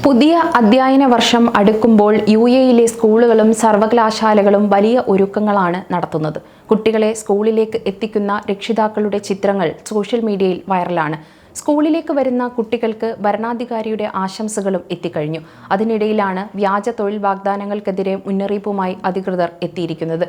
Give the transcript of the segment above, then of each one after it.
പുതിയ അധ്യയന വർഷം അടുക്കുമ്പോൾ യുഎഇയിലെ സ്കൂളുകളും സർവകലാശാലകളും വലിയ ഒരുക്കങ്ങളാണ് നടത്തുന്നത്. കുട്ടികളെ സ്കൂളിലേക്ക് എത്തിക്കുന്ന രക്ഷിതാക്കളുടെ ചിത്രങ്ങൾ സോഷ്യൽ മീഡിയയിൽ വൈറലാണ്. സ്കൂളിലേക്ക് വരുന്ന കുട്ടികൾക്ക് ഭരണാധികാരിയുടെ ആശംസകളും എത്തിക്കഴിഞ്ഞു. അതിനിടയിലാണ് വ്യാജ തൊഴിൽ വാഗ്ദാനങ്ങൾക്കെതിരെ മുന്നറിയിപ്പുമായി അധികൃതർ എത്തിയിരിക്കുന്നത്.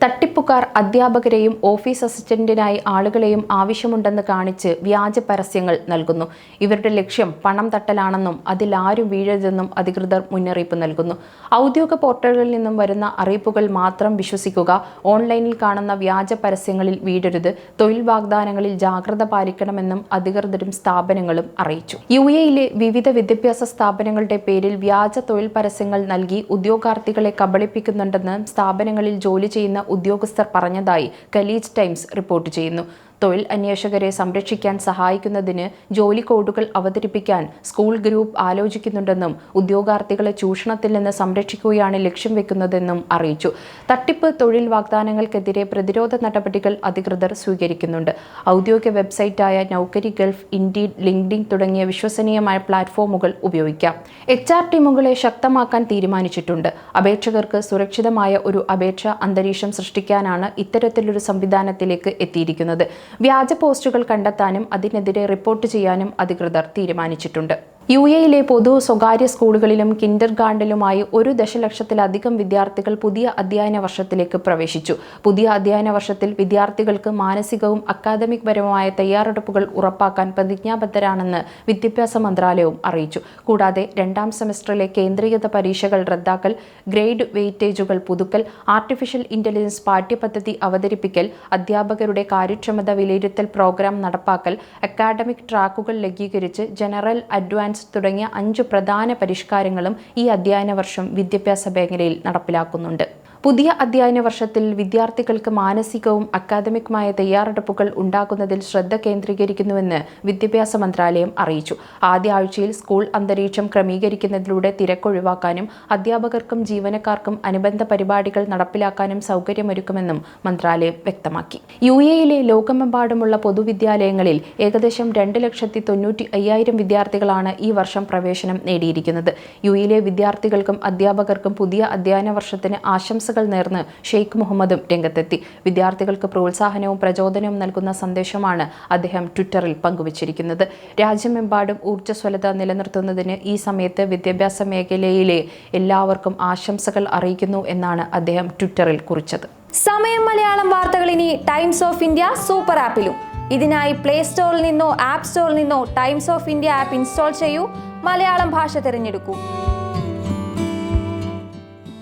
തട്ടിപ്പുകാർ അധ്യാപകരെയും ഓഫീസ് അസിസ്റ്റന്റിനായി ആളുകളെയും ആവശ്യമുണ്ടെന്ന് കാണിച്ച് വ്യാജ പരസ്യങ്ങൾ നൽകുന്നു. ഇവരുടെ ലക്ഷ്യം പണം തട്ടലാണെന്നും അതിൽ ആരും വീഴരുതെന്നും അധികൃതർ മുന്നറിയിപ്പ് നൽകുന്നു. ഔദ്യോഗിക പോർട്ടലുകളിൽ നിന്നും വരുന്ന അറിയിപ്പുകൾ മാത്രം വിശ്വസിക്കുക, ഓൺലൈനിൽ കാണുന്ന വ്യാജ പരസ്യങ്ങളിൽ വീഴരുത്, തൊഴിൽ വാഗ്ദാനങ്ങളിൽ ജാഗ്രത പാലിക്കണമെന്നും അധികൃതരും സ്ഥാപനങ്ങളും അറിയിച്ചു. യുഎഇയിലെ വിവിധ വിദ്യാഭ്യാസ സ്ഥാപനങ്ങളുടെ പേരിൽ വ്യാജ തൊഴിൽ പരസ്യങ്ങൾ നൽകി ഉദ്യോഗാർത്ഥികളെ കബളിപ്പിക്കുന്നുണ്ടെന്ന് സ്ഥാപനങ്ങളിൽ ജോലി ചെയ്യുന്ന ഉദ്യോഗസ്ഥർ പറഞ്ഞതായി ഖലീജ് ടൈംസ് റിപ്പോർട്ട് ചെയ്യുന്നു. തൊഴിൽ അന്വേഷകരെ സംരക്ഷിക്കാൻ സഹായിക്കുന്നതിന് ജോലി കോഡുകൾ അവതരിപ്പിക്കാൻ സ്കൂൾ ഗ്രൂപ്പ് ആലോചിക്കുന്നുണ്ടെന്നും ഉദ്യോഗാർത്ഥികളെ ചൂഷണത്തിൽ നിന്ന് സംരക്ഷിക്കുകയാണ് ലക്ഷ്യം വെക്കുന്നതെന്നും അറിയിച്ചു. തട്ടിപ്പ് തൊഴിൽ വാഗ്ദാനങ്ങൾക്കെതിരെ പ്രതിരോധ നടപടികൾ അധികൃതർ സ്വീകരിക്കുന്നുണ്ട്. ഔദ്യോഗിക വെബ്സൈറ്റായ നൗകരി ഗൾഫ്, ഇൻഡീഡ്, ലിങ്ക്ഡിൻ തുടങ്ങിയ വിശ്വസനീയമായ പ്ലാറ്റ്ഫോമുകൾ ഉപയോഗിക്കാം. HR ടീമുകളെ ശക്തമാക്കാൻ തീരുമാനിച്ചിട്ടുണ്ട്. അപേക്ഷകർക്ക് സുരക്ഷിതമായ ഒരു അപേക്ഷാ അന്തരീക്ഷം സൃഷ്ടിക്കാനാണ് ഇത്തരത്തിലൊരു സംവിധാനത്തിലേക്ക് എത്തിയിരിക്കുന്നത്. വ്യാജ പോസ്റ്റുകൾ കണ്ടെത്താനും അതിനെതിരെ റിപ്പോർട്ട് ചെയ്യാനും അധികൃതർ തീരുമാനിച്ചിട്ടുണ്ട്. യുഎഇയിലെ പൊതു സ്വകാര്യ സ്കൂളുകളിലും കിൻഡർ ഗാർട്ടനിലുമായി 1 ദശലക്ഷത്തിലധികം വിദ്യാർത്ഥികൾ പുതിയ അധ്യയന വർഷത്തിലേക്ക് പ്രവേശിച്ചു. പുതിയ അധ്യയന വർഷത്തിൽ വിദ്യാർത്ഥികൾക്ക് മാനസികവും അക്കാദമിക് പരവുമായ തയ്യാറെടുപ്പുകൾ ഉറപ്പാക്കാൻ പ്രതിജ്ഞാബദ്ധരാണെന്ന് വിദ്യാഭ്യാസ മന്ത്രാലയവും അറിയിച്ചു. കൂടാതെ 2ാം സെമസ്റ്ററിലെ കേന്ദ്രീകൃത പരീക്ഷകൾ റദ്ദാക്കൽ, ഗ്രേഡ് വെയിറ്റേജുകൾ പുതുക്കൽ, ആർട്ടിഫിഷ്യൽ ഇന്റലിജൻസ് പാഠ്യപദ്ധതി അവതരിപ്പിക്കൽ, അധ്യാപകരുടെ കാര്യക്ഷമത വിലയിരുത്തൽ പ്രോഗ്രാം നടപ്പാക്കൽ, അക്കാദമിക് ട്രാക്കുകൾ ലഘൂകരിച്ച് ജനറൽ, അഡ്വാൻസ് തുടങ്ങിയ 5 പ്രധാന പരിഷ്കാരങ്ങളും ഈ അധ്യയന വർഷം വിദ്യാഭ്യാസ മേഖലയിൽ നടപ്പിലാക്കുന്നുണ്ട്. പുതിയ അധ്യയന വർഷത്തിൽ വിദ്യാർത്ഥികൾക്ക് മാനസികവും അക്കാദമിക്കുമായ തയ്യാറെടുപ്പുകൾ ഉണ്ടാക്കുന്നതിൽ ശ്രദ്ധ കേന്ദ്രീകരിക്കുന്നുവെന്ന് വിദ്യാഭ്യാസ മന്ത്രാലയം അറിയിച്ചു. ആദ്യ ആഴ്ചയിൽ സ്കൂൾ അന്തരീക്ഷം ക്രമീകരിക്കുന്നതിലൂടെ തിരക്കൊഴിവാക്കാനും അധ്യാപകർക്കും ജീവനക്കാർക്കും അനുബന്ധ പരിപാടികൾ നടപ്പിലാക്കാനും സൗകര്യമൊരുക്കുമെന്നും മന്ത്രാലയം വ്യക്തമാക്കി. യുഎഇയിലെ ലോകമെമ്പാടുമുള്ള പൊതുവിദ്യാലയങ്ങളിൽ ഏകദേശം 2,95,000 വിദ്യാർത്ഥികളാണ് ഈ വർഷം പ്രവേശനം നേടിയിരിക്കുന്നത്. യുഎഇയിലെ വിദ്യാർത്ഥികൾക്കും അധ്യാപകർക്കും പുതിയ അധ്യയന വർഷത്തിന് ആശംസകൾ നേർന്ന് ഷെയ്ഖ് മുഹമ്മദും രംഗത്തെത്തി. വിദ്യാർത്ഥികൾക്ക് പ്രോത്സാഹനവും പ്രചോദനവും നൽകുന്ന സന്ദേശമാണ് അദ്ദേഹം ട്വിറ്ററിൽ പങ്കുവച്ചിരിക്കുന്നത്. രാജ്യമെമ്പാടും ഊർജ്ജസ്വലത നിലനിർത്തുന്നതിന് ഈ സമയത്ത് വിദ്യാഭ്യാസ മേഖലയിലെ എല്ലാവർക്കും ആശംസകൾ അറിയിക്കുന്നു എന്നാണ് അദ്ദേഹം ട്വിറ്ററിൽ കുറിച്ചത്. സമയം മലയാളം വാർത്തകൾ ഇനി ടൈംസ് ഓഫ് ഇന്ത്യ സൂപ്പർ ആപ്പിലും. ഇതിനായി പ്ലേ സ്റ്റോറിൽ നിന്നോ ആപ്പ് സ്റ്റോറിൽ നിന്നോ times of India app install ചെയ്യൂ. മലയാളം ഭാഷ തിരഞ്ഞെടുക്കൂ.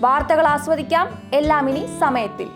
വാർത്തകൾ ആസ്വദിക്കാം. എല്ലാം ഇനി സമയത്തിൽ.